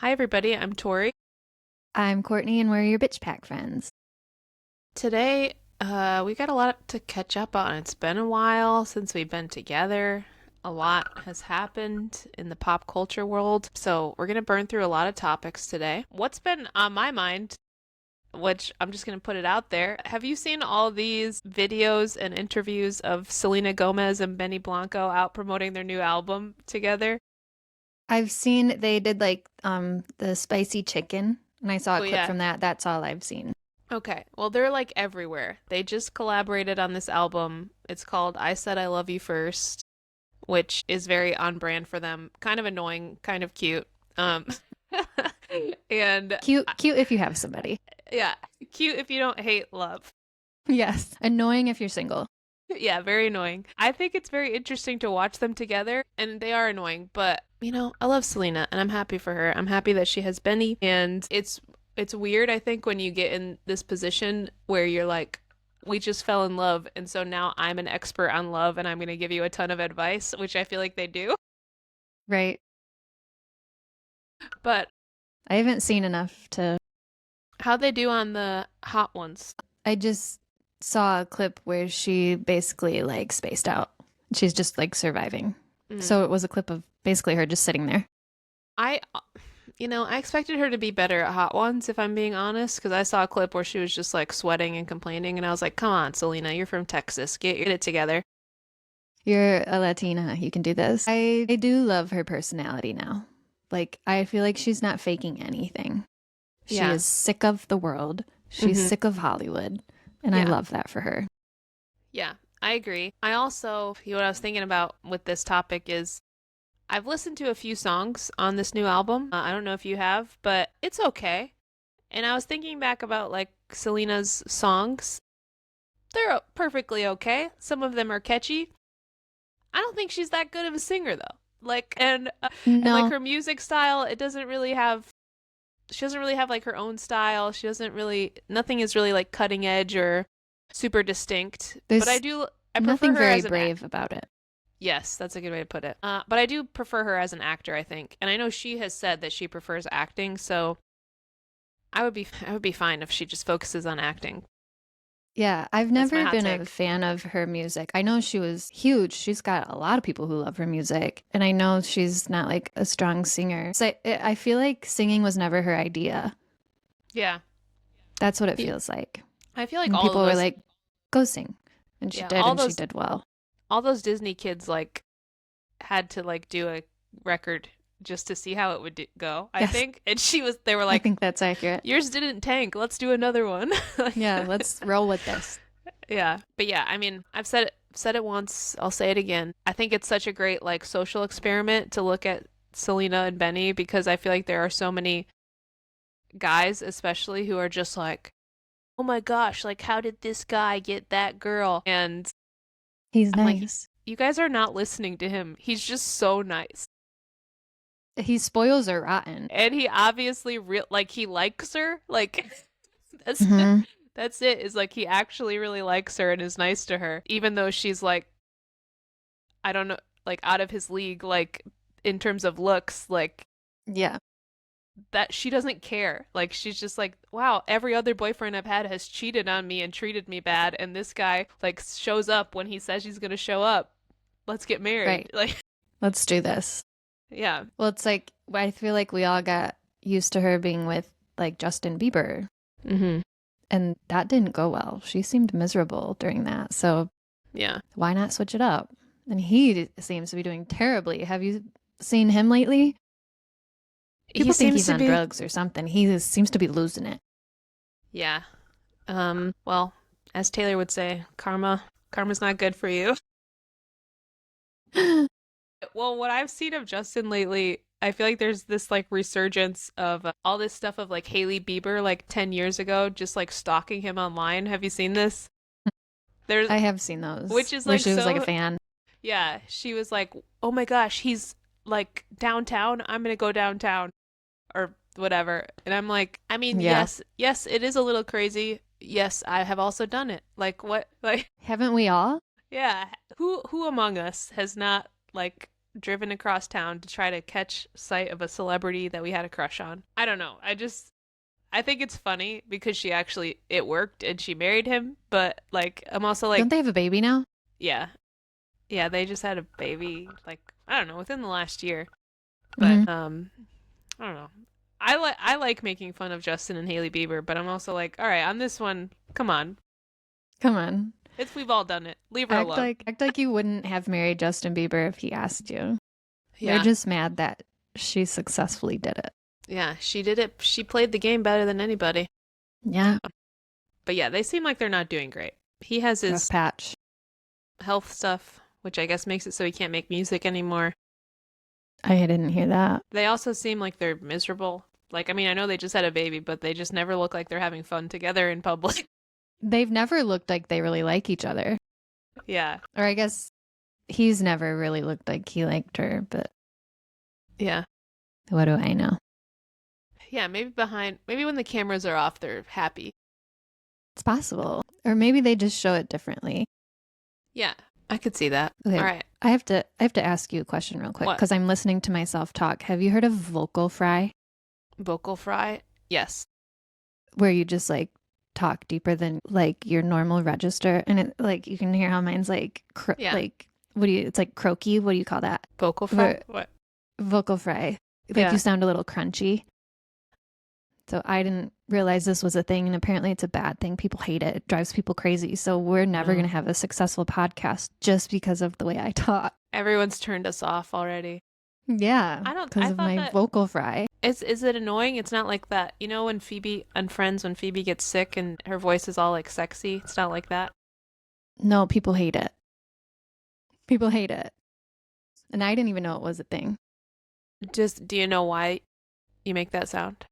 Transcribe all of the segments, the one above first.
Hi, everybody. I'm Tori. I'm Courtney, and we're your bitch pack friends. Today, we got a lot to catch up on. It's been a while since we've been together. A lot has happened in the pop culture world. So, we're going to burn through a lot of topics today. What's been on my mind, which I'm just going to put it out there. Have you seen all these videos and interviews of Selena Gomez and Benny Blanco out promoting their new album together? I've seen they did like the spicy chicken, and I saw a Oh, clip yeah. from that. That's all I've seen. Okay. Well, they're like everywhere. They just collaborated on this album. It's called I Said I Love You First, which is very on brand for them. Kind of annoying, kind of cute. Um, and Cute, cute if you have somebody. yeah, cute if you don't hate love. Yes. Annoying if you're single. Yeah, very annoying. I think it's very interesting to watch them together, and they are annoying, but I love Selena and I'm happy for her. I'm happy that she has Benny, and it's weird, I think, when you get in this position where you're like, we just fell in love, and so now I'm an expert on love and I'm going to give you a ton of advice, which I feel like they do. Right. But I haven't seen enough to. how they do on the hot ones? I just saw a clip where she basically like spaced out. She's just like surviving. Mm. So it was a clip of basically her just sitting there. I I expected her to be better at hot ones, if I'm being honest, because I saw a clip where she was just like sweating and complaining, and I was like, come on, Selena, you're from Texas. Get it together. You're a Latina. You can do this. I do love her personality now. Like, I feel like she's not faking anything. She Yeah. is sick of the world. She's Hmm. sick of Hollywood. And I Yeah. love that for her. Yeah. I agree. I also, what I was thinking about with this topic is I've listened to a few songs on this new album. I don't know if you have, but it's okay. And I was thinking back about like Selena's songs. They're perfectly okay. Some of them are catchy. I don't think she's that good of a singer though. Like and like No, her music style, it doesn't really have she doesn't really have like her own style. She doesn't really nothing is really like cutting edge or super distinct. But there's I prefer nothing her very as an brave about it. yes, that's a good way to put it. But I do prefer her as an actor, I think. And I know she has said that she prefers acting, so I would be fine if she just focuses on acting. Yeah, I've That's my never hot been a take. fan of her music. I know she was huge. She's got a lot of people who love her music. And I know she's not like a strong singer. So I feel like singing was never her idea. Yeah. That's what it Yeah. feels like. I feel like And all of people were those like, go sing. And she yeah, did, and she did well. all those Disney kids like had to like do a record just to see how it would go, I Yes, think. And they were I like, think that's accurate. yours didn't tank. Let's do another one. Like, Yeah, let's roll with this. yeah. But yeah, I mean, said it once, I'll say it again. I think it's such a great like social experiment to look at Selena and Benny because I feel like there are so many guys especially who are just like, "Oh my gosh, like how did this guy get that girl?" And He's I'm like, nice. "You guys are not listening to him. He's just so nice." He spoils are rotten. And he obviously like he likes her. Like that's Hmm. that's it. Is like he actually really likes her and is nice to her, even though she's like I don't know, like out of his league, like in terms of looks, like Yeah. that she doesn't care. Like she's just like, wow, every other boyfriend I've had has cheated on me and treated me bad, and this guy like shows up when he says he's gonna show up. Let's get married. Right. Like, Let's do this. yeah, Well, it's like, I feel like we all got used to her being with like Justin Bieber, mm-hmm, and that didn't go well. She seemed miserable during that. So yeah. why not switch it up? And he seems to be doing terribly. Have you seen him lately? He People think seems he's to on be, drugs or something. Seems to be losing it. yeah. Well, as Taylor would say, karma's not good for you. Well, what I've seen of Justin lately, I feel like there's this like resurgence of all this stuff of like Hailey Bieber like 10 years ago, just like stalking him online. Have you seen this? There's, I have seen which those is where like she was like a so, fan. yeah, she was like, oh my gosh, he's like downtown. I'm gonna go downtown or whatever. And I'm like, I mean, Yeah. yes, it is a little crazy. Yes, I have also done it. Like what? Like, Haven't we all? yeah, who among us has not like driven across town to try to catch sight of a celebrity that we had a crush on. I don't know. I think it's funny because it worked and she married him, but like I'm also Don't like, they have a baby now? yeah. Yeah, they just had a baby like I don't know, within the last year. Hmm. But I don't know. I like making fun of Justin and Haley Bieber, but I'm also like, all right, on this one, come on. Come on. We've all done it. Leave her alone. Act like you wouldn't have married Justin Bieber if he asked you. You're Yeah. just mad that she successfully did it. Yeah, she did it. She played the game better than anybody. Yeah. But yeah, they seem like they're not doing great. He has Rough his patch. health stuff, which I guess makes it so he can't make music anymore. I didn't hear that. They also seem like they're miserable. Like, I mean, I know they just had a baby, but they just never look like they're having fun together in public. They've never looked like they really like each other. Yeah. Or I guess he's never really looked like he liked her, but Yeah. what do I know? Yeah, maybe when the cameras are off, they're happy. It's possible. Or maybe they just show it differently. Yeah, I could see that. Okay. All right. I have to ask you a question real quick What? because I'm listening to myself talk. Have you heard of vocal fry? Vocal fry? Yes. Where you just like talk deeper than like your normal register and it like you can hear how mine's like Yeah. like it's like croaky. What do you call that? Vocal fry? What? Vocal fry. Like Yeah. you sound a little crunchy. So I didn't realize this was a thing, and apparently it's a bad thing. People hate it. It drives people crazy. So we're never going to have a successful podcast just because of the way I talk. Everyone's turned us off already. Yeah, because of thought my that vocal fry. is it annoying? It's not like that. You know when Phoebe on Friends when Phoebe gets sick and her voice is all like sexy? It's not like that. No, people hate it. People hate it. And I didn't even know it was a thing. Just do you know why you make that sound?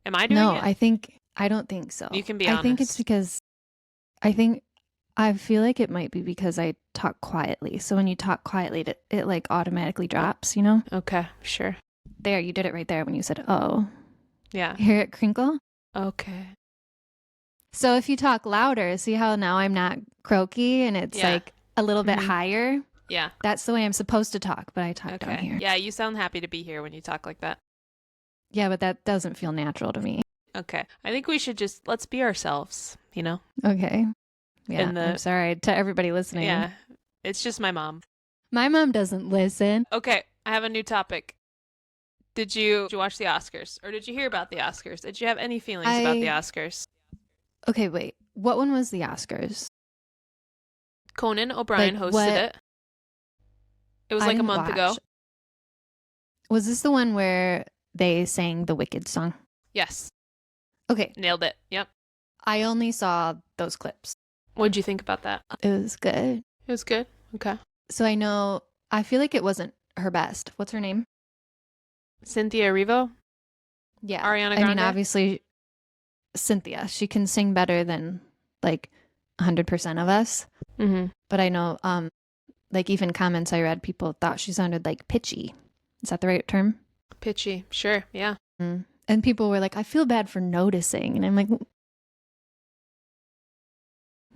Am I doing No, it? I don't think so. You can be I think it's honest. because I feel like it might be because I talk quietly. So when you talk quietly, it like automatically drops, you know? Okay, sure. There, you did it right there when you said, oh. Yeah. Hear it crinkle? Okay. So if you talk louder, see how now I'm not croaky and it's Yeah. like a little bit Mhm. higher? Yeah. That's the way I'm supposed to talk, but I talk down Okay. here. Yeah, you sound happy to be here when you talk like that. Yeah, but that doesn't feel natural to me. Okay. I think we should let's be ourselves, you know? Okay. Yeah, In the- I'm sorry to everybody listening. Yeah. It's just my mom. My mom doesn't listen. Okay, I have a new topic. Did you watch the Oscars? Or did you hear about the Oscars? Did you have any feelings about the Oscars? Okay, wait. What one was the Oscars? Conan O'Brien Like, hosted what- it. It was I like a didn't month ago. watch. Was this the one where they sang the Wicked song? Yes. Okay, Nailed it. Yep. I only saw those clips. What'd you think about that? It was good. It was good. Okay. So I feel like it wasn't her best. What's her name? Cynthia Erivo? Yeah. Ariana I mean, Grande? obviously, Cynthia. She can sing better than like 100% of us. Mm-hmm. But I know, like even comments I read, people thought she sounded like pitchy. Is that the right term? Pitchy. Sure. Yeah. Mm. And people were like, I feel bad for noticing. And I'm like,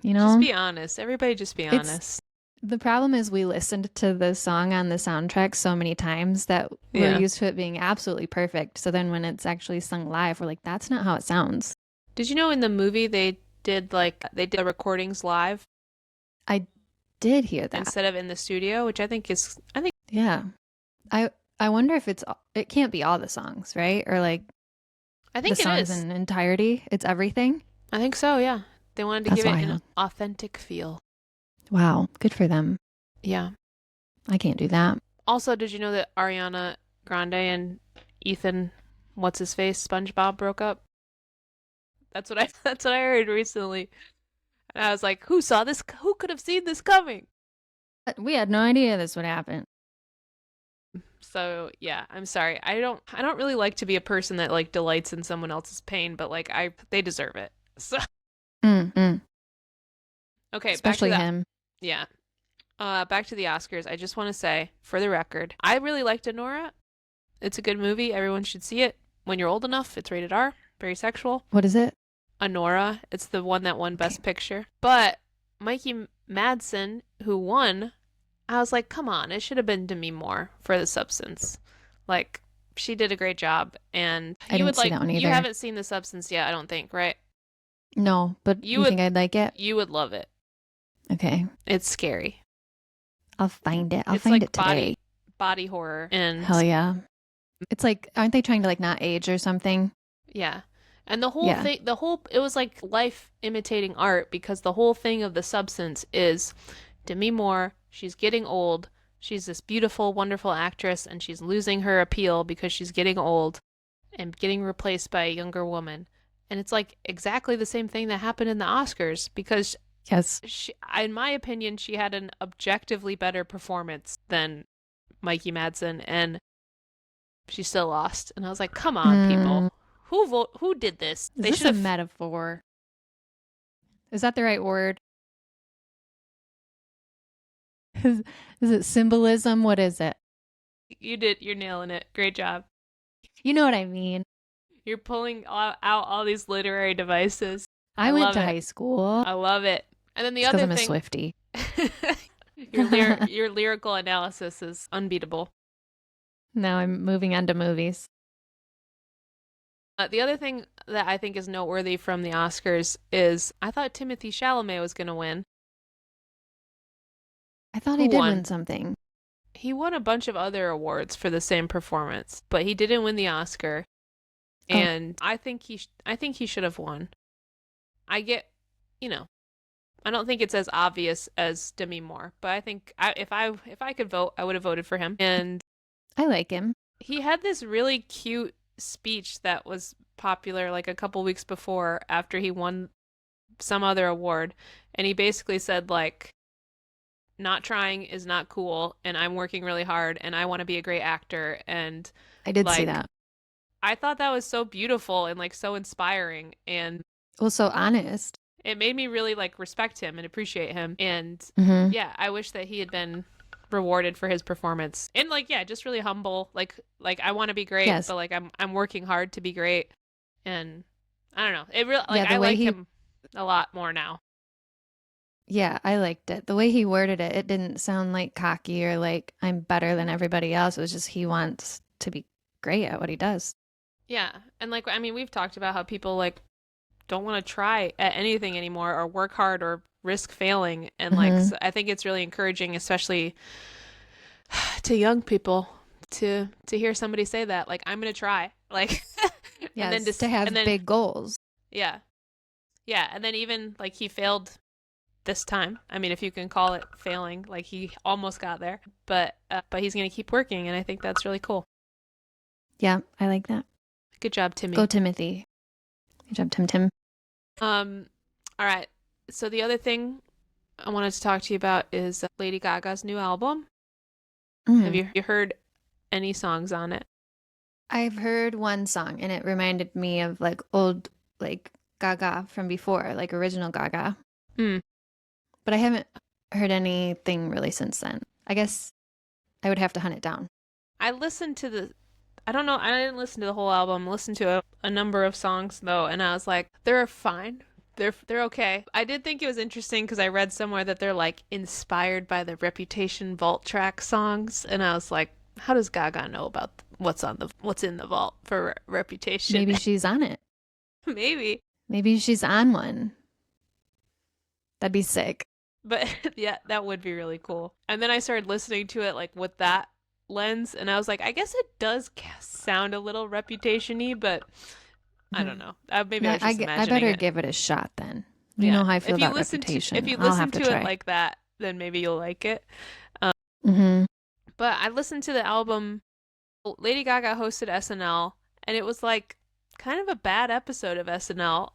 you know, Just be honest. Everybody just be honest. the problem is we listened to the song on the soundtrack so many times that we're Yeah. used to it being absolutely perfect. So then when it's actually sung live, we're like, that's not how it sounds. Did you know in the movie they did recordings live I did hear that. instead of in the studio, which I think Yeah. I wonder if it can't be all the songs, right? Or like I think the it songs is. in entirety. It's everything. I think so, yeah. They wanted to That's give it an wild. authentic feel. Wow. Good for them. Yeah. I can't do that. Also, did you know that Ariana Grande and Ethan, what's his face, SpongeBob broke up? That's what I heard recently. And I was like, who saw this? Who could have seen this coming? We had no idea this would happen. So, yeah, I'm sorry. I don't really like to be a person that like delights in someone else's pain, but like they deserve it. So, Mm-mm. okay, Especially back to that. him. Yeah. Back to the Oscars. I just want to say, for the record, I really liked Anora. It's a good movie. Everyone should see it when you're old enough. It's rated R. Very sexual. What is it? Anora. It's the one that won Best Picture. But Mikey Madsen, who won, I was like, come on, it should have been Demi Moore for The Substance. Like, she did a great job, and I didn't see that one you either. haven't seen The Substance yet, I don't think, right? No, but You you think would I'd like it? you would love it. Okay. It's scary. I'll find it. I'll It's find like it today. body horror, and Hell yeah. It's like, aren't they trying to like not age or something? yeah. And the whole Yeah. thing, it was like life imitating art, because the whole thing of The Substance is Demi Moore, she's getting old. She's this beautiful, wonderful actress, and she's losing her appeal because she's getting old and getting replaced by a younger woman. And it's like exactly the same thing that happened in the Oscars, because Yes. in my opinion, she had an objectively better performance than Mikey Madsen, and she still lost. And I was like, come on, people. Mm, Who did this? is They this should a have. metaphor? Is that the right word? Is, is it symbolism? What is it? You're nailing it. Great job. You know what I mean. You're pulling out all these literary devices. I went to high school. I love it. And then the It's because other I'm a thing, Swiftie. your lyrical analysis is unbeatable. Now I'm moving on to movies. The other thing that I think is noteworthy from the Oscars is I thought Timothee Chalamet was going to win. I thought Who he did won? win something. He won a bunch of other awards for the same performance, but he didn't win the Oscar. Oh. And I think he should have won. I get, you know, I don't think it's as obvious as Demi Moore, but I think if I could vote, I would have voted for him. And I like him. he had this really cute speech that was popular like a couple weeks before after he won some other award, and he basically said like, not trying is not cool, and I'm working really hard, and I want to be a great actor. And I did see like, that. I thought that was so beautiful and like so inspiring, and Well, so honest. it made me really like respect him and appreciate him. And Mm-hmm. yeah, I wish that he had been rewarded for his performance. And like, yeah, just really humble. Like I want to be great, Yes. but like I'm working hard to be great. And I don't know. It really like Yeah, the I way like he him a lot more now. Yeah, I liked it. The way he worded it, it didn't sound like cocky or like I'm better than everybody else. It was just he wants to be great at what he does. Yeah. And like I mean, we've talked about how people like don't want to try at anything anymore or work hard or risk failing. And like Mm-hmm. so I think it's really encouraging, especially to young people, to hear somebody say that like I'm gonna try, like and then Yes, to have and then big goals. yeah, and then even like he failed this time. I mean, if you can call it failing, like he almost got there, but he's gonna keep working, and I think that's really cool. Yeah, I like that. Good job, Timmy. Go Timothy. Good job, Tim. All right. So the other thing I wanted to talk to you about is Lady Gaga's new album. Have Mm. you heard any songs on it? I've heard one song and it reminded me of like old like Gaga from before, like original Gaga. Mm. But I haven't heard anything really since then. I guess I would have to hunt it down. I listened to I don't know, I didn't listen to the whole album. I listened to a number of songs though, and I was like, they're fine. They're okay. I did think it was interesting because I read somewhere that they're like inspired by the Reputation Vault track songs, and I was like, how does Gaga know about what's in the vault for Reputation? Maybe she's on it. Maybe. Maybe she's on one. That'd be sick. But yeah, that would be really cool. And then I started listening to it like with that lens, and I was like, I guess it does sound a little Reputation-y, but I don't know. Maybe I was just I imagining better it. give it a shot then. You know how I feel about Reputation. If you I'll listen have to to try. it like that, then maybe you'll like it. Mm-hmm. But I listened to the album. Lady Gaga hosted SNL, and it was like kind of a bad episode of SNL.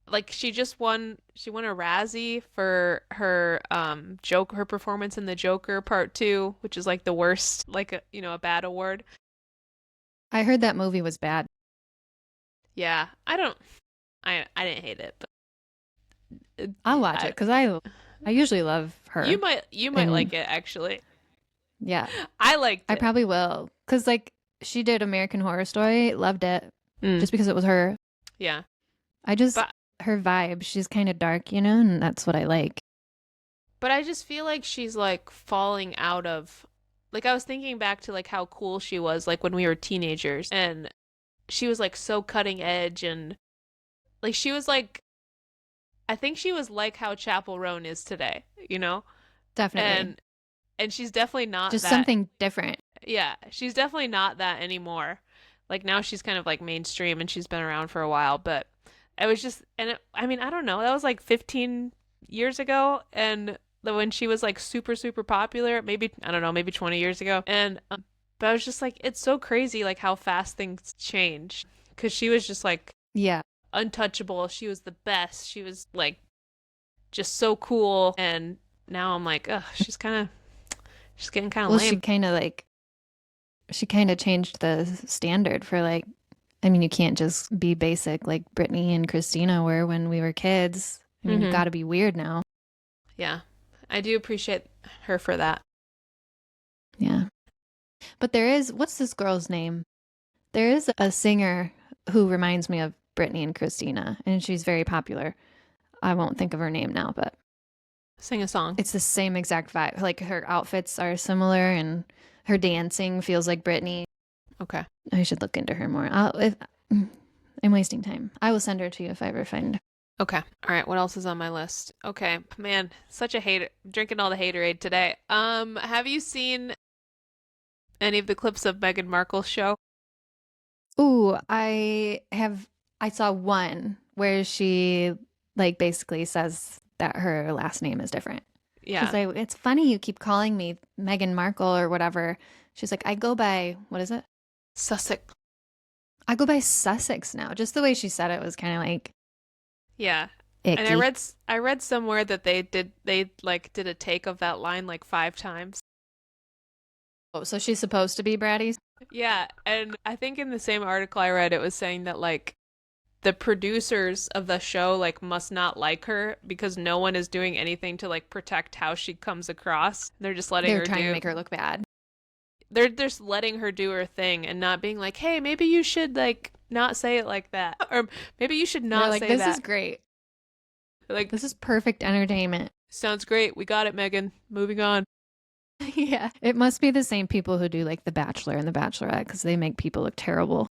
Like she won a Razzie for her her performance in the Joker Part 2, which is like the worst, like a bad award. I heard that movie was bad. Yeah, I didn't hate it, but I'll watch it because I usually love her. you might like it actually. Yeah, I liked it. I probably will because like she did American Horror Story, loved it Mm. just because it was her. Yeah. I just But her vibe. She's kind of dark, and that's what I like. But I just feel like she's like falling out of, like, I was thinking back to like how cool she was like when we were teenagers, and she was like so cutting edge, and like she was like, I think she was like how Chapel Roan is today, you know? Definitely. And she's definitely not Just that. something different. Yeah, she's definitely not that anymore. Like now she's kind of like mainstream and she's been around for a while, but it was just, and I mean, I don't know, that was like 15 years ago, and when she was like super super popular, maybe I don't know, maybe 20 years ago, and but I was just like, it's so crazy like how fast things change, because she was just like Yeah. untouchable. She was the best. She was like just so cool, and now I'm like, ugh, she's getting kind of Well, lame. she kind of changed the standard for like, I mean, you can't just be basic like Britney and Christina were when we were kids. I mean, you Mm-hmm. got to be weird now. Yeah, I do appreciate her for that. Yeah. But there is, what's this girl's name? There is a singer who reminds me of Britney and Christina, and she's very popular. I won't think of her name now, but Sing a song. it's the same exact vibe. Like her outfits are similar and her dancing feels like Britney. Okay. I should look into her more. I'm wasting time. I will send her to you if I ever find her. Okay. All right. What else is on my list? Okay. Man, such a hater. Drinking all the haterade today. Have you seen any of the clips of Meghan Markle's show? Ooh, I saw one where she like basically says that her last name is different. She's Yeah. like, it's funny you keep calling me Meghan Markle or whatever. She's like, I go by, what is it? Sussex. I go by Sussex now. Just the way she said it was kind of like Yeah. And icky. I read somewhere that they like did a take of that line like 5 times. Oh, so she's supposed to be bratty? Yeah, and I think in the same article I read, it was saying that like the producers of the show like must not like her because no one is doing anything to like protect how she comes across. They're just letting They're her trying to do make her look bad. they're just letting her do her thing and not being like, "Hey, maybe you should like not say it like that." Or maybe you should They're not like, say this is that. great. Like, This is perfect entertainment. sounds great. We got it, Megan. Moving on. Yeah. It must be the same people who do like The Bachelor and The Bachelorette because they make people look terrible.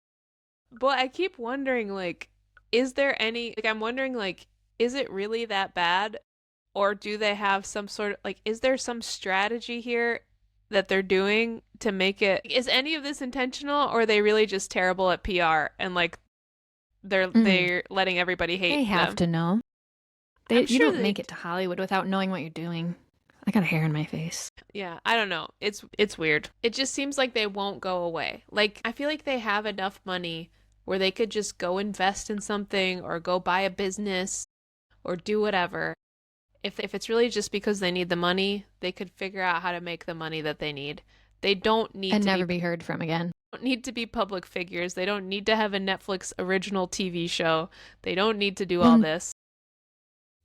But I keep wondering like, is there any like I'm wondering like, is it really that bad? Or do they have some sort of like, is there some strategy here that they're doing to make it, is any of this intentional, or are they really just terrible at PR and like Mm, they're letting everybody they hate have them? to know. I'm You sure don't they make it to Hollywood without knowing what you're doing. I got a hair in my face. yeah, I don't know. It's weird. It just seems like they won't go away. Like I feel like they have enough money where they could just go invest in something or go buy a business or do whatever. If it's really just because they need the money, they could figure out how to make the money that they need. They And never be heard from again. don't need to be public figures. They don't need to have a Netflix original TV show. They don't need to do all Well, this.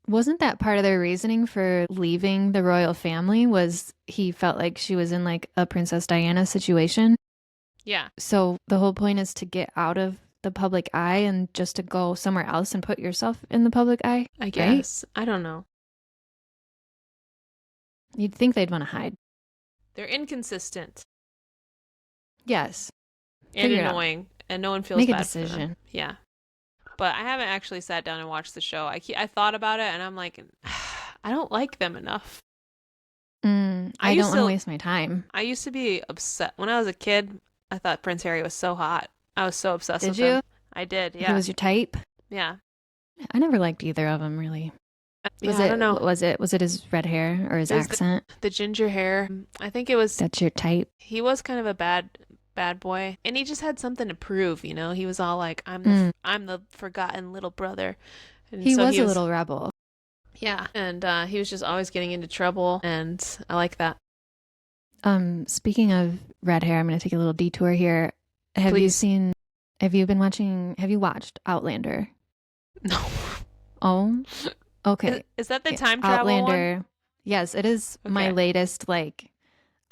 wasn't that part of their reasoning for leaving the royal family was he felt like she was in like a Princess Diana situation? Yeah, So the whole point is to get out of the public eye and just to go somewhere else and put yourself in the public eye, I right? guess. I don't know. You'd think they'd want to hide. They're inconsistent Yes. and Figure it out. annoying, and no one feels Make a bad for them. decision. Yeah. But I haven't actually sat down and watched the show. I thought about it and I'm like, I don't like them enough. I I don't used want to to waste my time. I used to be upset when I was a kid. I thought Prince Harry was so hot. I was so obsessed Did with him. you? I did, He yeah. was your type? Yeah. I never liked either of them really. Yeah, I don't know. Was it his red hair or his It was accent? the ginger hair. I think it was That's your type. he was kind of a bad boy, and he just had something to prove, you know. He was all like, Mm. I'm the forgotten little brother." And He so was he a was little rebel. yeah, and he was just always getting into trouble, and I like that. Speaking of red hair, I'm going to take a little detour here. Please. Have you watched Outlander? No. Oh, okay. Is that the time travel one? Outlander. Yes, it is my Okay. latest, like,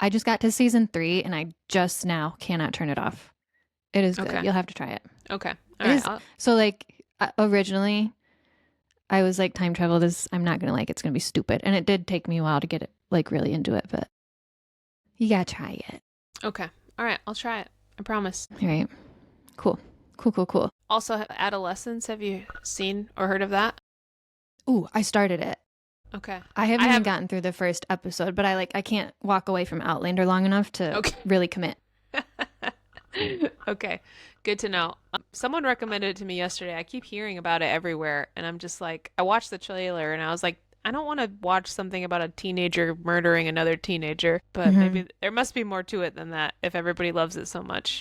I just got to season 3 and I just now cannot turn it off. It is good. Okay. You'll have to try it. Okay. It All right. is so like originally I was like, time travel, I'm not going to like, it's going to be stupid. And it did take me a while to get it like really into it, but you got to try it. Okay. All right. I'll try it. I promise. All right. Cool. Cool. Also, Adolescence. Have you seen or heard of that? Ooh, I started it. Okay. I haven't even gotten through the first episode, but I can't walk away from Outlander long enough to really commit. Okay. Good to know. Someone recommended it to me yesterday. I keep hearing about it everywhere, and I'm just like, I watched the trailer and I was like, I don't want to watch something about a teenager murdering another teenager, but maybe there must be more to it than that if everybody loves it so much.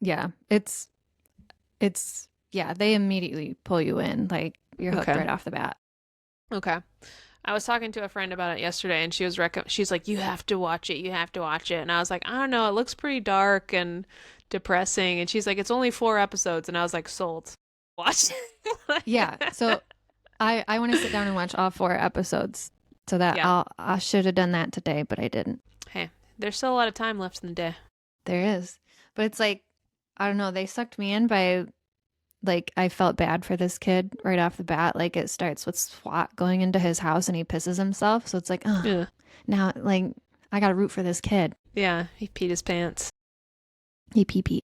Yeah. It's yeah, they immediately pull you in. Like you're hooked right off the bat. Okay. I was talking to a friend about it yesterday, and she's like, you have to watch it. You have to watch it. And I was like, I don't know. It looks pretty dark and depressing. And she's like, it's only 4 episodes. And I was like, sold. Watch it. Yeah. So I want to sit down and watch all 4 episodes so that I should have done that today, but I didn't. Hey, there's still a lot of time left in the day. There is. But it's like, I don't know. They sucked me in by like, I felt bad for this kid right off the bat. Like it starts with SWAT going into his house and he pisses himself. So it's like, oh, now like I got to root for this kid. Yeah. He peed his pants. He pee-pee.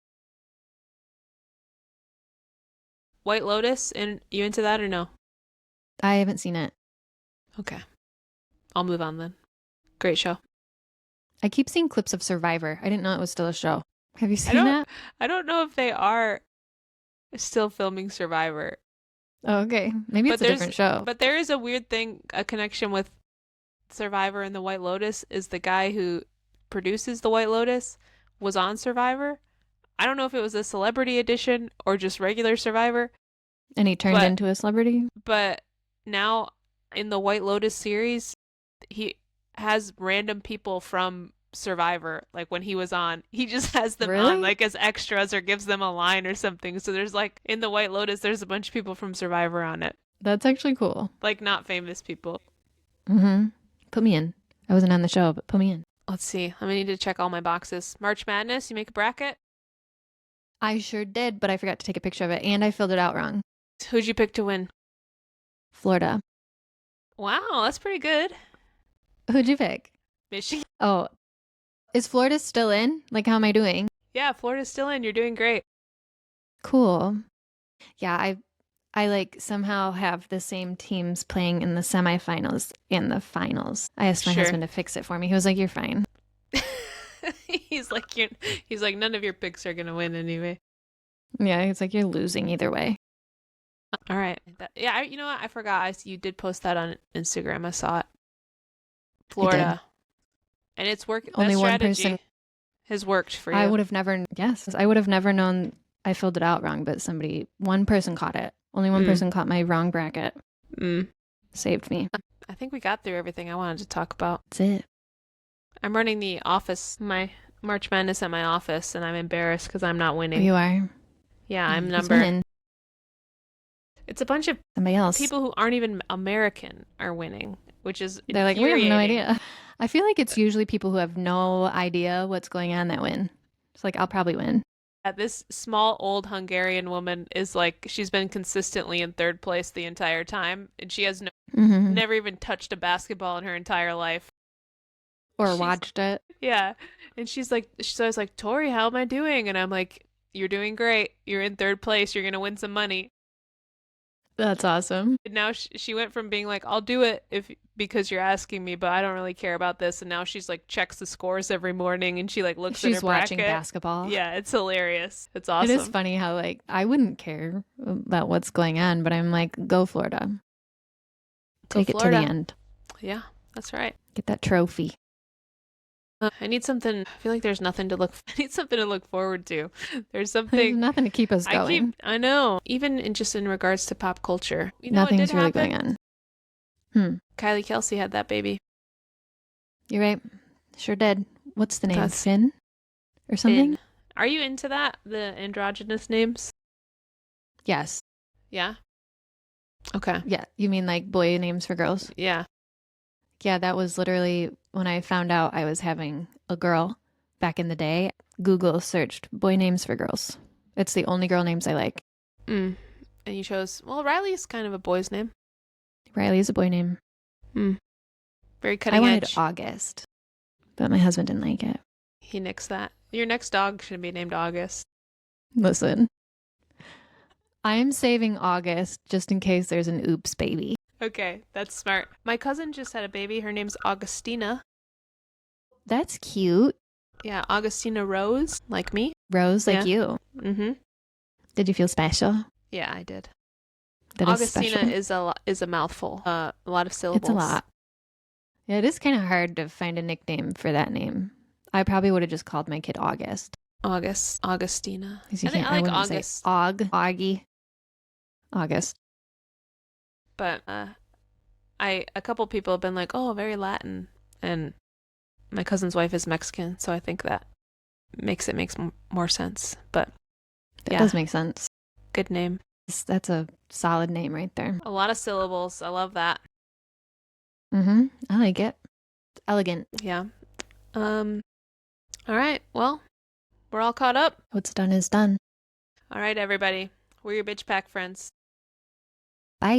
White Lotus, and you into that or no? I haven't seen it. Okay. I'll move on then. Great show. I keep seeing clips of Survivor. I didn't know it was still a show. Have you seen that? I don't know if they are still filming Survivor. Oh, okay. Maybe it's a different show. But there is a weird thing, a connection with Survivor and the White Lotus is the guy who produces the White Lotus was on Survivor. I don't know if it was a celebrity edition or just regular Survivor. And he turned into a celebrity? But now in the White Lotus series, he has random people from Survivor. Like when he was on, he just has them on like as extras or gives them a line or something. So there's like in the White Lotus, there's a bunch of people from Survivor on it. That's actually cool. Like not famous people. Put me in. I wasn't on the show, but put me in. Let's see. I'm gonna need to check all my boxes. March Madness, you make a bracket? I sure did, but I forgot to take a picture of it and I filled it out wrong. Who'd you pick to win? Florida. Wow, that's pretty good. Who'd you pick? Michigan. Oh, is Florida still in? Like, how am I doing? Yeah, Florida's still in. You're doing great. Cool. Yeah, I like somehow have the same teams playing in the semifinals and the finals. I asked my husband to fix it for me. He was like, "You're fine." He's like, none of your picks are gonna win anyway. Yeah, he's like, "You're losing either way." All right. You know what? I forgot. You did post that on Instagram. I saw it. Florida. And it's working. Only one person has worked for you. I would have never. Yes, I would have never known. I filled it out wrong, but one person caught it. Only one person caught my wrong bracket. Saved me. I think we got through everything I wanted to talk about. That's it. I'm running the office, my March Madness at my office, and I'm embarrassed because I'm not winning. You are? Yeah, I'm It's a bunch of somebody else. People who aren't even American are winning, which is they're like, we have no idea. I feel like it's usually people who have no idea what's going on that win. It's like, I'll probably win. This small old Hungarian woman is like, she's been consistently in 3rd place the entire time, and she has never even touched a basketball in her entire life. Or watched it. Yeah. And she's always like, Tori, how am I doing? And I'm like, you're doing great. You're in 3rd place. You're going to win some money. That's awesome. And now she went from being like, I'll do it because you're asking me, but I don't really care about this. And now she's like checks the scores every morning and she like looks at her bracket. She's watching basketball. Yeah, it's hilarious. It's awesome. It is funny how like I wouldn't care about what's going on, but I'm like, go Florida. Take it to the end. Yeah, that's right. Get that trophy. I need something. I feel like there's nothing to look. I need something to look forward to. There's nothing to keep us going. I know. Even in regards to pop culture, nothing's really going on. Kylie Kelsey had that baby. You're right. Sure did. What's the name? Finn or something? Finn. Are you into that? The androgynous names? Yes. Yeah. Okay. Yeah. You mean like boy names for girls? Yeah. Yeah, that was literally when I found out I was having a girl back in the day. Google searched boy names for girls. It's the only girl names I like. And you chose, well, Riley's kind of a boy's name. Riley's a boy name. Hmm. Very I cutting wanted edge. August, but my husband didn't like it. He nixed that. Your next dog should be named August. Listen, I am saving August just in case there's an oops baby. Okay, that's smart. My cousin just had a baby. Her name's Augustina. That's cute. Yeah, Augustina Rose, like me. Rose, like Yeah. you. Mm-hmm. Did you feel special? Yeah, I did. That is Augustina special. is a mouthful. A lot of syllables. It's a lot. Yeah, it is kind of hard to find a nickname for that name. I probably would have just called my kid August. Augustina. Because you I think can't, I I like wouldn't say August, Augie. August. but a couple people have been like, "Oh, very Latin," and my cousin's wife is Mexican, so I think that makes more sense. But That yeah, does make sense. good name. That's a solid name right there. A lot of syllables. I love that. Mm-hmm. I like it. It's elegant. Yeah. Um. All right. Well, we're all caught up. What's done is done. All right, everybody. We're your bitch pack friends. Bye.